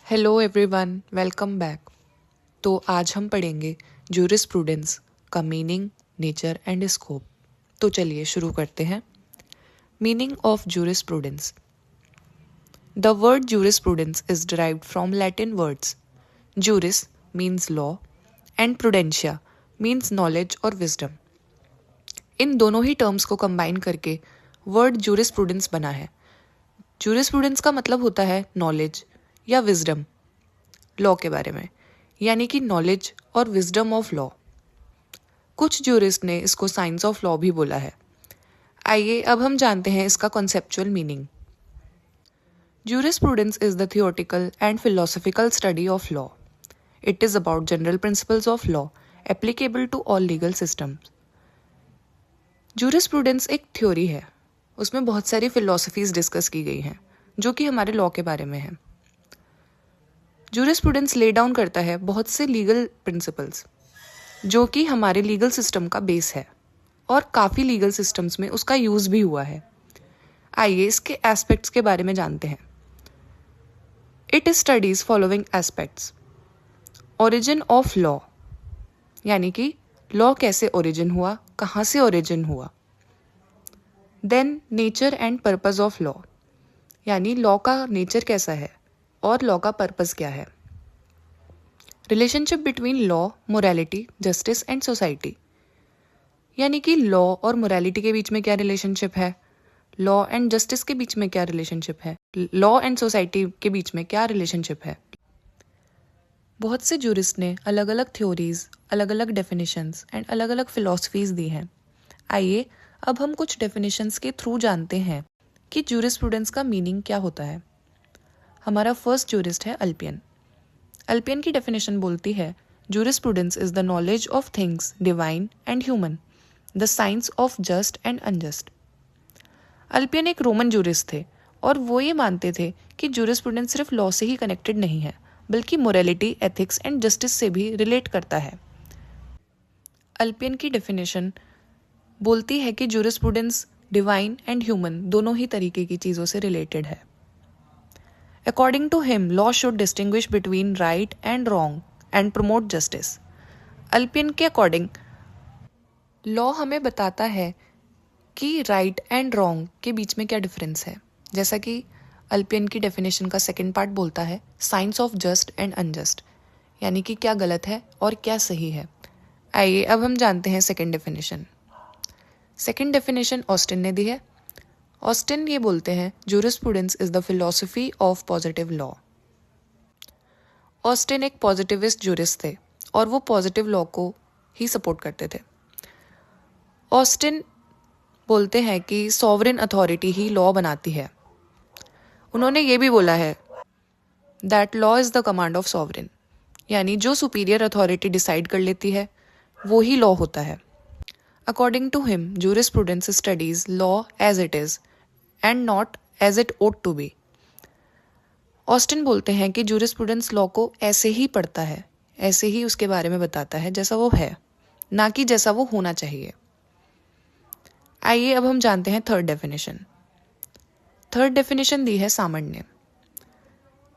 Hello everyone, welcome back. तो आज हम पढ़ेंगे जूरिस्प्रूडेंस का मीनिंग, नेचर एंड स्कोप। तो चलिए शुरू करते हैं। Meaning of jurisprudence. The word jurisprudence is derived from Latin words juris means law and prudentia means knowledge और विजडम। इन दोनों ही टर्म्स को कंबाइन करके वर्ड जूरिस्प्रूडेंस बना है। जूरिस्प्रूडेंस का मतलब होता है नॉलेज या विजडम लॉ के बारे में, यानी कि नॉलेज और विजडम ऑफ लॉ। कुछ जूरिस्ट ने इसको साइंस ऑफ लॉ भी बोला है। आइए अब हम जानते हैं इसका conceptual meaning. Jurisprudence is the theoretical and philosophical study of law. It is about general principles of law applicable to all legal systems. Jurisprudence एक थ्योरी है, उसमें बहुत सारी फिलोसफीज डिस्कस की गई हैं जो कि हमारे लॉ के बारे में है। जूरिस्प्रूडेंस ले डाउन करता है बहुत से लीगल प्रिंसिपल्स जो कि हमारे लीगल सिस्टम का बेस है और काफ़ी लीगल सिस्टम्स में उसका यूज़ भी हुआ है। आइए इसके एस्पेक्ट्स के बारे में जानते हैं। It studies following aspects. Origin of law, यानी कि लॉ कैसे ओरिजिन हुआ, कहाँ से ओरिजिन हुआ। Then nature and purpose of law, यानी लॉ का नेचर कैसा है और लॉ का पर्पस क्या है। Relationship between law, morality, justice and society, यानी कि लॉ और मोरालिटी के बीच में क्या रिलेशनशिप है, लॉ एंड जस्टिस के बीच में क्या रिलेशनशिप है, लॉ एंड सोसाइटी के बीच में क्या रिलेशनशिप है। बहुत से जूरिस्ट ने अलग अलग थ्योरीज, अलग अलग डेफिनेशंस एंड अलग अलग फिलॉसफीज दी हैं। आइए अब हम कुछ डेफिनेशंस के थ्रू जानते हैं कि जूरिस्प्रूडेंस का मीनिंग क्या होता है। हमारा फर्स्ट जूरिस्ट है अल्पियन। अल्पियन की डेफिनेशन बोलती है jurisprudence is the knowledge of things divine and human, the science of just and unjust. Ulpian एक रोमन जूरिस्ट थे और वो ये मानते थे कि जूरिस्प्रूडेंस सिर्फ लॉ से ही कनेक्टेड नहीं है बल्कि मोरालिटी, एथिक्स एंड जस्टिस से भी रिलेट करता है। अल्पियन की डेफिनेशन बोलती है कि जूरिस्प्रूडेंस डिवाइन एंड ह्यूमन दोनों ही तरीके की चीज़ों से रिलेटेड है। According to him, law should distinguish between right and wrong and promote justice. अल्पियन के अकॉर्डिंग लॉ हमें बताता है कि राइट एंड रॉन्ग के बीच में क्या डिफरेंस है, जैसा कि अल्पियन की डेफिनेशन का सेकंड पार्ट बोलता है science of just and unjust, यानी कि क्या गलत है और क्या सही है। आइए अब हम जानते हैं second definition. Second definition Austin ने दी है। ऑस्टिन ये बोलते हैं jurisprudence is the philosophy of positive law. Austin एक पॉजिटिविस्ट जूरिस्ट थे और वो पॉजिटिव लॉ को ही सपोर्ट करते थे। ऑस्टिन बोलते हैं कि सॉवरेन अथॉरिटी ही लॉ बनाती है। उन्होंने ये भी बोला है that law is the command of sovereign, यानी जो सुपीरियर अथॉरिटी डिसाइड कर लेती है वो ही लॉ होता है। According to him, jurisprudence studies law as it is and not as it ought to be. Austin बोलते हैं कि जूरिस्प्रूडेंस लॉ को ऐसे ही पढ़ता है, ऐसे ही उसके बारे में बताता है जैसा वो है, ना कि जैसा वो होना चाहिए। आइए अब हम जानते हैं थर्ड डेफिनेशन। थर्ड डेफिनेशन दी है सामंड ने।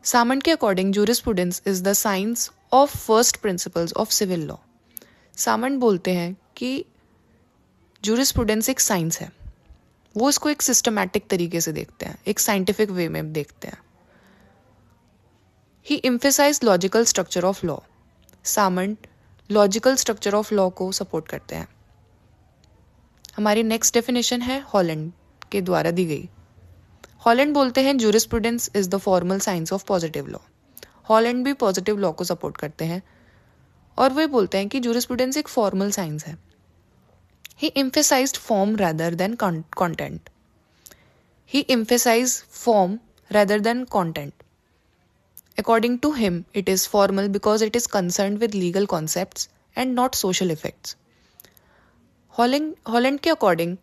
सामंड के according jurisprudence is the science of first principles of civil law. Salmond बोलते हैं कि जूरिस्प्रूडेंस एक साइंस है, वो इसको एक सिस्टमैटिक तरीके से देखते हैं, एक साइंटिफिक वे में देखते हैं। He emphasize logical structure of law. Salmond logical structure of law को सपोर्ट करते हैं। हमारी नेक्स्ट डेफिनेशन है हॉलैंड के द्वारा दी गई। हॉलैंड बोलते हैं jurisprudence is the formal science of positive law. Holland भी पॉजिटिव लॉ को सपोर्ट करते हैं और वे बोलते हैं कि जूरिस्प्रूडेंस एक फॉर्मल साइंस है। He emphasized form rather than content. He emphasized form rather than content. According to him, it is formal because it is concerned with legal concepts and not social effects. Holland के according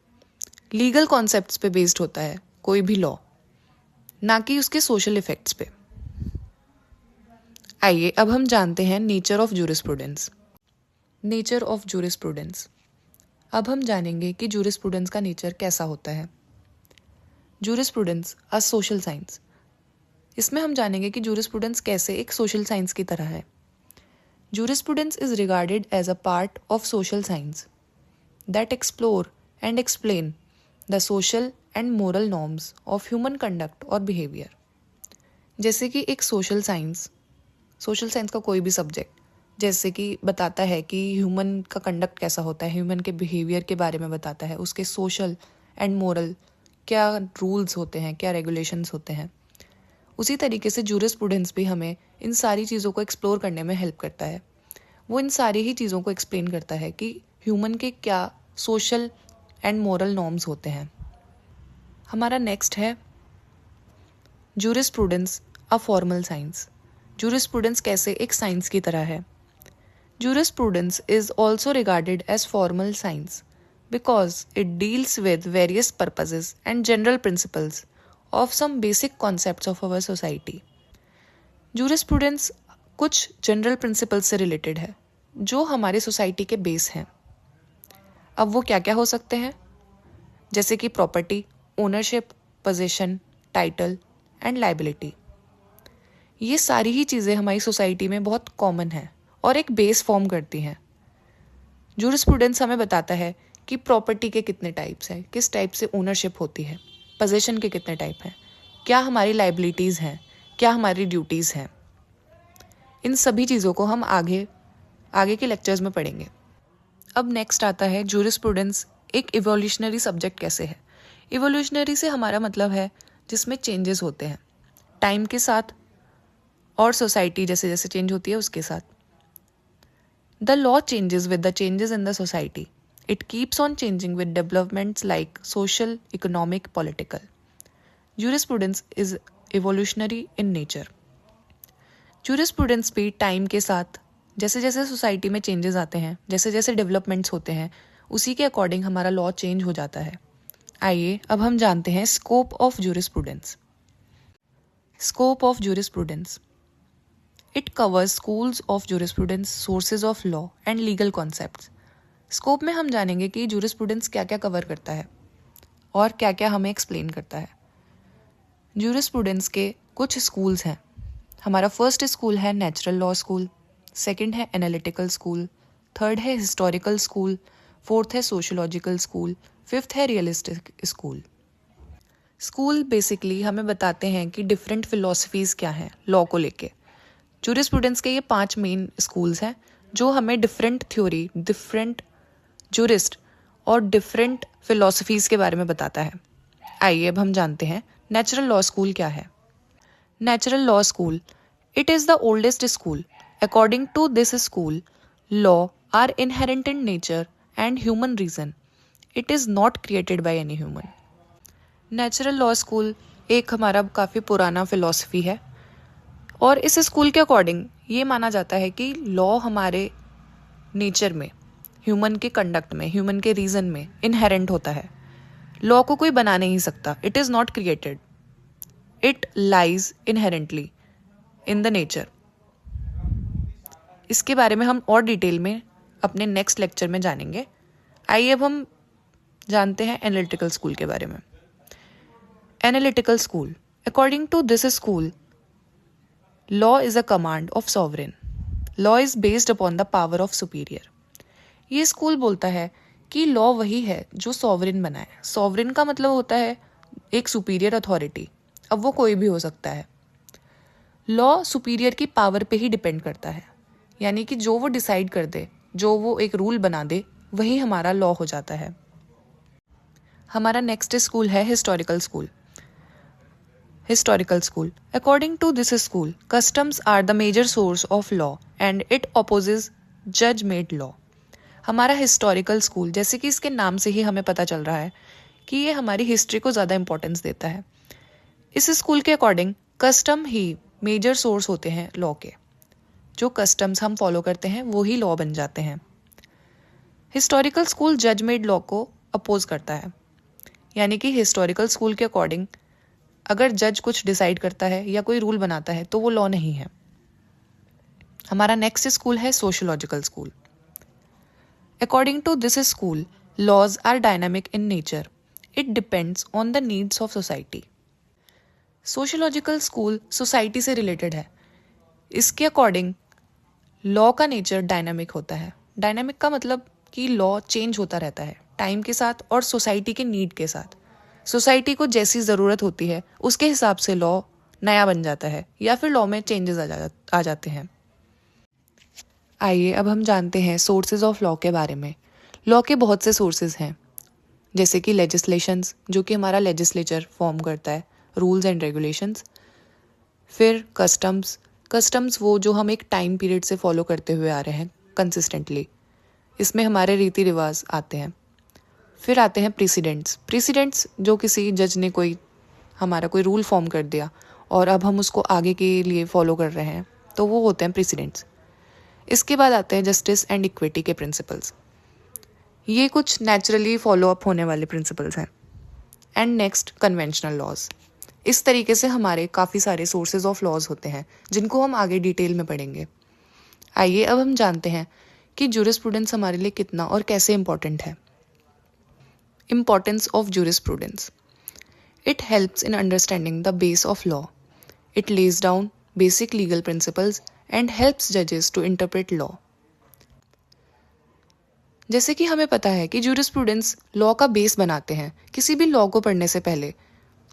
legal concepts पे based होता है कोई भी law, ना कि उसके social effects पे। आइए अब हम जानते हैं nature of jurisprudence. Nature of jurisprudence. अब हम जानेंगे कि जूरिस्प्रूडेंस का नेचर कैसा होता है। जूरिस्प्रूडेंस अ सोशल साइंस इसमें हम जानेंगे कि जूरिस्प्रूडेंस कैसे एक सोशल साइंस की तरह है। Jurisprudence is regarded as a part of social science that explore and explain the social and moral norms of human conduct और बिहेवियर। जैसे कि एक सोशल साइंस का कोई भी सब्जेक्ट जैसे कि बताता है कि ह्यूमन का कंडक्ट कैसा होता है, ह्यूमन के बिहेवियर के बारे में बताता है, उसके सोशल एंड मोरल क्या रूल्स होते हैं, क्या रेगुलेशंस होते हैं। उसी तरीके से जूरिस्प्रूडेंस भी हमें इन सारी चीज़ों को एक्सप्लोर करने में हेल्प करता है। वो इन सारी ही चीज़ों को एक्सप्लेन करता है कि ह्यूमन के क्या सोशल एंड मोरल नॉर्म्स होते हैं। हमारा नेक्स्ट है jurisprudence a formal science. Jurisprudence कैसे एक साइंस की तरह है। Jurisprudence is also regarded as formal science because it deals with various purposes and general principles of some basic concepts of our society. Jurisprudence कुछ general principles से related है जो हमारी सोसाइटी के बेस हैं। अब वो क्या क्या हो सकते हैं, जैसे कि property, ownership, position, title and liability. ये सारी ही चीज़ें हमारी सोसाइटी में बहुत कॉमन है और एक बेस फॉर्म करती हैं। जूरिस्प्रूडेंस हमें बताता है कि प्रॉपर्टी के कितने टाइप्स हैं, किस टाइप से ओनरशिप होती है, पोजीशन के कितने टाइप हैं, क्या हमारी लाइबिलिटीज़ हैं, क्या हमारी ड्यूटीज़ हैं। इन सभी चीज़ों को हम आगे के लेक्चर्स में पढ़ेंगे। अब नेक्स्ट आता है जूरिस्प्रूडेंस एक इवोल्यूशनरी सब्जेक्ट कैसे है। इवोल्यूशनरी से हमारा मतलब है जिसमें चेंजेस होते हैं टाइम के साथ और सोसाइटी जैसे जैसे चेंज होती है उसके साथ। The law changes with the changes in the society. It keeps on changing with developments like social, economic, political. Jurisprudence is evolutionary in nature. Jurisprudence भी टाइम के साथ जैसे जैसे सोसाइटी में चेंजेस आते हैं, जैसे जैसे डेवलपमेंट्स होते हैं, उसी के अकॉर्डिंग हमारा लॉ चेंज हो जाता है। आइए अब हम जानते हैं scope of jurisprudence. Scope of jurisprudence It covers schools of jurisprudence, sources of law and legal concepts. Scope में हम जानेंगे कि जूरिस्प्रूडेंस क्या क्या कवर करता है और क्या क्या हमें एक्सप्लेन करता है। जूरिस्प्रूडेंस के कुछ स्कूल्स हैं। हमारा फर्स्ट स्कूल है नेचुरल लॉ स्कूल, सेकंड है एनालिटिकल स्कूल, थर्ड है हिस्टोरिकल स्कूल, फोर्थ है सोशियोलॉजिकल स्कूल, फिफ्थ है रियलिस्टिक स्कूल। स्कूल बेसिकली हमें बताते हैं कि डिफरेंट फिलॉसफीज़ क्या हैं लॉ को लेके। जूरिस्प्रूडेंस के ये 5 मेन स्कूल्स हैं जो हमें डिफरेंट थ्योरी, डिफरेंट जूरिस्ट और डिफरेंट फिलॉसफीज़ के बारे में बताता है। आइए अब हम जानते हैं नेचुरल लॉ स्कूल क्या है। Natural law school, it is the oldest school. According to this school, law are inherent in nature and human reason. It is not created by any human. Natural law school एक हमारा काफ़ी पुराना philosophy है और इस school के according ये माना जाता है कि लॉ हमारे नेचर में, ह्यूमन के कंडक्ट में, ह्यूमन के रीजन में इनहेरेंट होता है। लॉ को कोई बना नहीं सकता। It is not created, it lies inherently in the nature. इसके बारे में हम और डिटेल में अपने नेक्स्ट लेक्चर में जानेंगे। आइए अब हम जानते हैं एनालिटिकल स्कूल के बारे में। Analytical school, according to this school, law is a command of sovereign. Law is based upon the power of superior. ये स्कूल बोलता है कि लॉ वही है जो सॉवरेन बनाए। सॉवरेन का मतलब होता है एक सुपीरियर अथॉरिटी। अब वो कोई भी हो सकता है। लॉ सुपीरियर की पावर पे ही डिपेंड करता है, यानी कि जो वो डिसाइड कर दे, जो वो एक रूल बना दे, वही हमारा लॉ हो जाता है। हमारा नेक्स्ट स्कूल है historical school. Historical school. According to this school, customs are the major source of law and it opposes judge-made law. हमारा हिस्टोरिकल स्कूल, जैसे कि इसके नाम से ही हमें पता चल रहा है कि ये हमारी हिस्ट्री को ज़्यादा इंपॉर्टेंस देता है। इस स्कूल के अकॉर्डिंग कस्टम ही मेजर सोर्स होते हैं लॉ के। जो कस्टम्स हम फॉलो करते हैं वो ही लॉ बन जाते हैं। हिस्टोरिकल स्कूल जज मेड लॉ को अपोज करता है, यानी कि हिस्टोरिकल स्कूल के अकॉर्डिंग अगर जज कुछ डिसाइड करता है या कोई रूल बनाता है तो वो लॉ नहीं है। हमारा नेक्स्ट स्कूल है sociological school. According to this school, laws are dynamic in nature. It depends on the needs of society. Sociological school society से रिलेटेड है। इसके अकॉर्डिंग लॉ का नेचर डायनामिक होता है। डायनामिक का मतलब कि लॉ चेंज होता रहता है टाइम के साथ और सोसाइटी के नीड के साथ। सोसाइटी को जैसी ज़रूरत होती है उसके हिसाब से लॉ नया बन जाता है या फिर लॉ में चेंजेस आ जाते हैं। आइए अब हम जानते हैं सोर्सेज ऑफ लॉ के बारे में। लॉ के बहुत से सोर्सेज हैं, जैसे कि लेजिस्लेशंस, जो कि हमारा लेजिस्लेचर फॉर्म करता है, रूल्स एंड रेगुलेशंस। फिर कस्टम्स वो जो हम एक टाइम पीरियड से फॉलो करते हुए आ रहे हैं कंसिस्टेंटली, इसमें हमारे रीति रिवाज आते हैं। फिर आते हैं प्रेसिडेंट्स जो किसी जज ने हमारा कोई रूल फॉर्म कर दिया और अब हम उसको आगे के लिए फॉलो कर रहे हैं, तो वो होते हैं प्रेसिडेंट्स। इसके बाद आते हैं जस्टिस एंड इक्विटी के प्रिंसिपल्स। ये कुछ नेचुरली फॉलो अप होने वाले प्रिंसिपल्स हैं। And next conventional laws. इस तरीके से हमारे काफ़ी सारे सोर्सेज ऑफ लॉज होते हैं जिनको हम आगे डिटेल में पढ़ेंगे। आइए अब हम जानते हैं कि जूरिस्प्रूडेंस हमारे लिए कितना और कैसे इम्पॉर्टेंट है। Importance of jurisprudence. It helps in understanding the base of law. It lays down basic legal principles and helps judges to interpret law. जैसे कि हमें पता है कि जूरिस्प्रूडेंस लॉ का बेस बनाते हैं। किसी भी लॉ को पढ़ने से पहले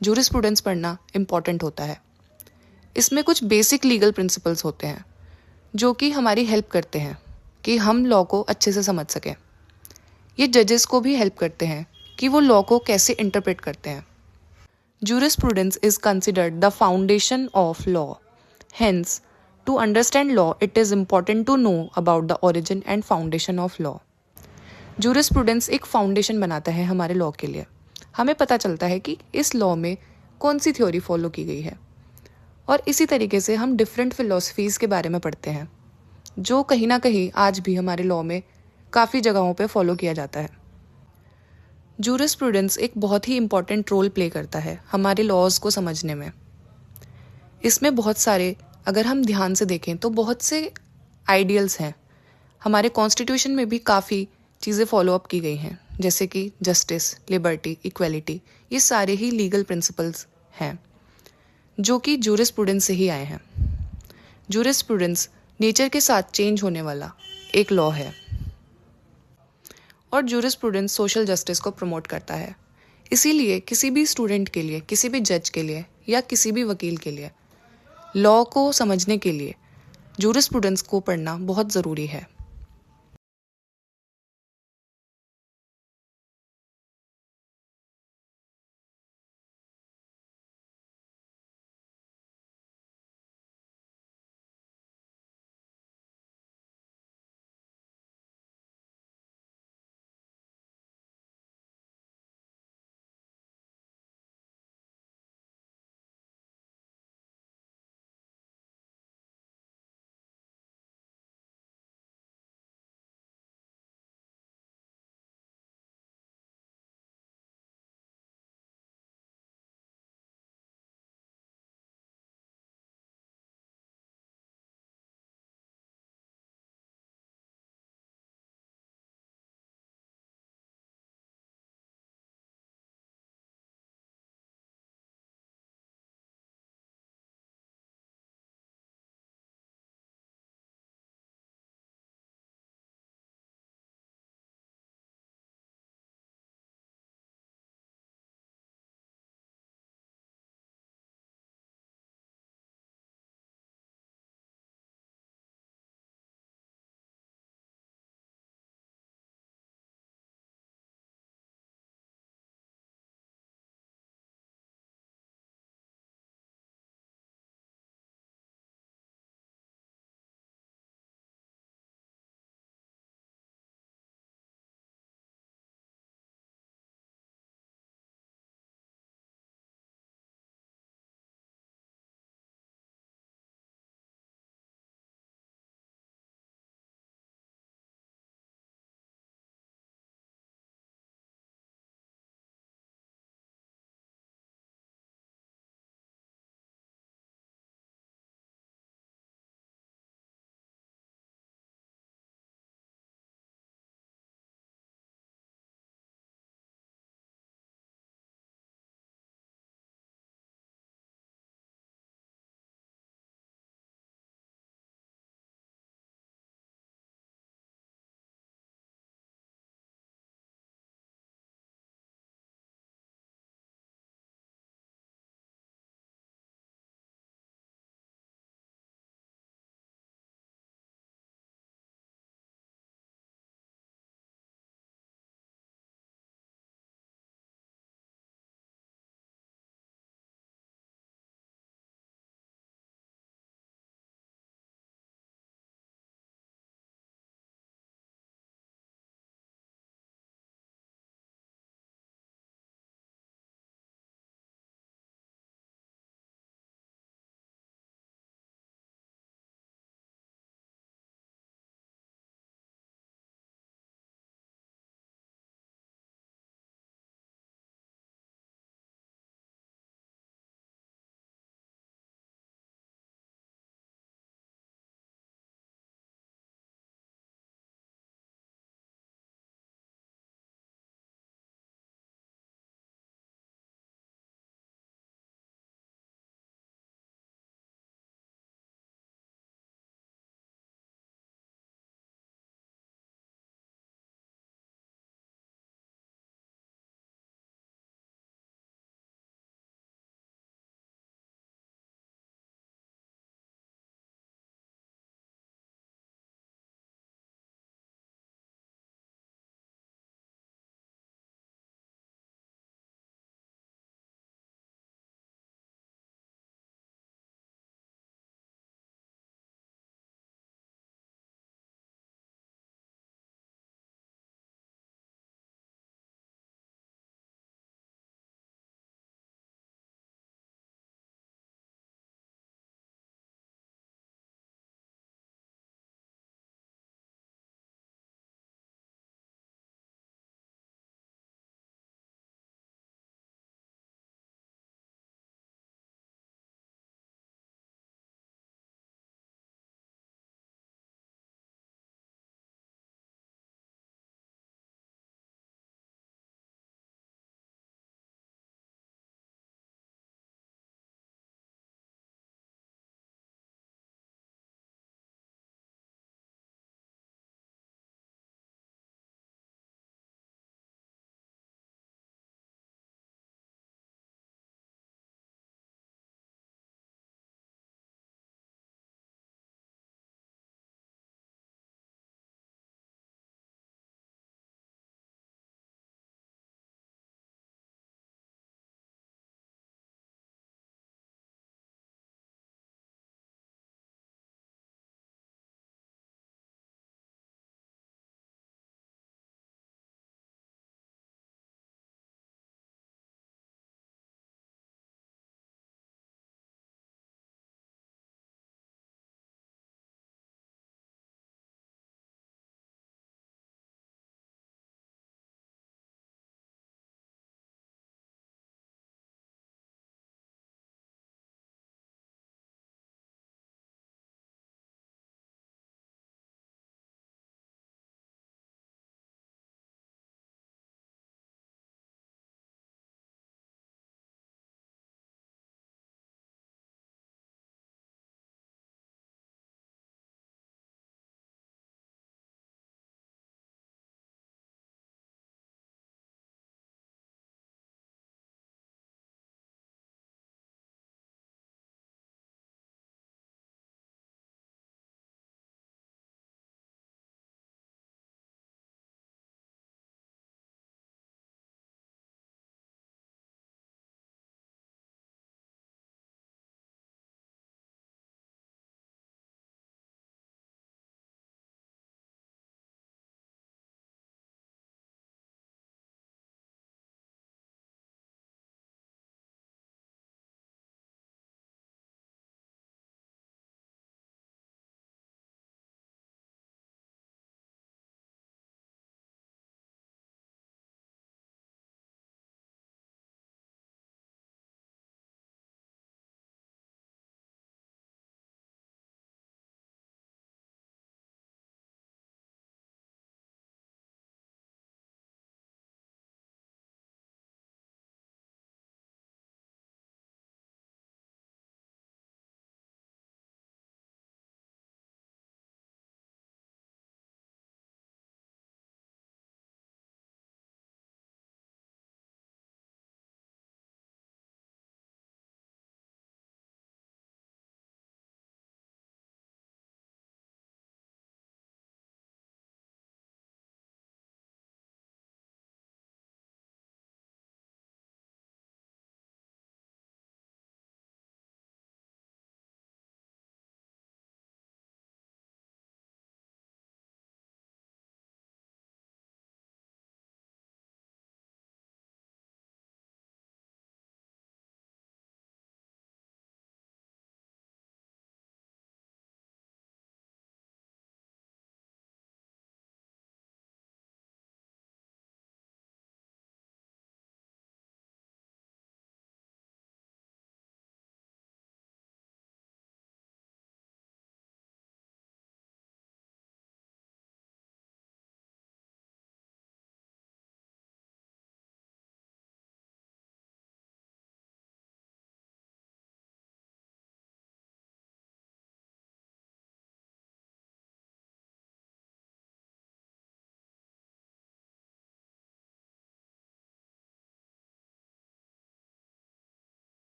जूरिस्प्रूडेंस पढ़ना इम्पॉर्टेंट होता है। इसमें कुछ बेसिक लीगल प्रिंसिपल्स होते हैं जो कि हमारी हेल्प करते हैं कि हम लॉ को अच्छे से समझ सकें। ये जजेस को भी हेल्प करते हैं कि वो लॉ को कैसे इंटरप्रेट करते हैं। Jurisprudence is considered the foundation of law. Hence, to understand law, it is important to know about the origin and foundation of law. Jurisprudence एक फाउंडेशन बनाता है हमारे लॉ के लिए। हमें पता चलता है कि इस लॉ में कौन सी थ्योरी फॉलो की गई है, और इसी तरीके से हम डिफरेंट फिलॉसफीज़ के बारे में पढ़ते हैं जो कहीं ना कहीं आज भी हमारे लॉ में काफ़ी जगहों पे फॉलो किया जाता है। जूरिस्प्रूडेंस एक बहुत ही इम्पॉर्टेंट रोल प्ले करता है हमारे लॉज को समझने में। इसमें बहुत सारे, अगर हम ध्यान से देखें तो बहुत से आइडियल्स हैं। हमारे कॉन्स्टिट्यूशन में भी काफ़ी चीज़ें फॉलो अप की गई हैं, जैसे कि जस्टिस, लिबर्टी, इक्वलिटी। ये सारे ही लीगल प्रिंसिपल्स हैं जो कि जूरिस्प्रूडेंस से ही आए हैं। जूरिस्प्रूडेंस नेचर के साथ चेंज होने वाला एक लॉ है और जूरिस्प्रूडेंस सोशल जस्टिस को प्रमोट करता है। इसीलिए किसी भी स्टूडेंट के लिए, किसी भी जज के लिए या किसी भी वकील के लिए लॉ को समझने के लिए जूरिस्प्रूडेंस को पढ़ना बहुत ज़रूरी है।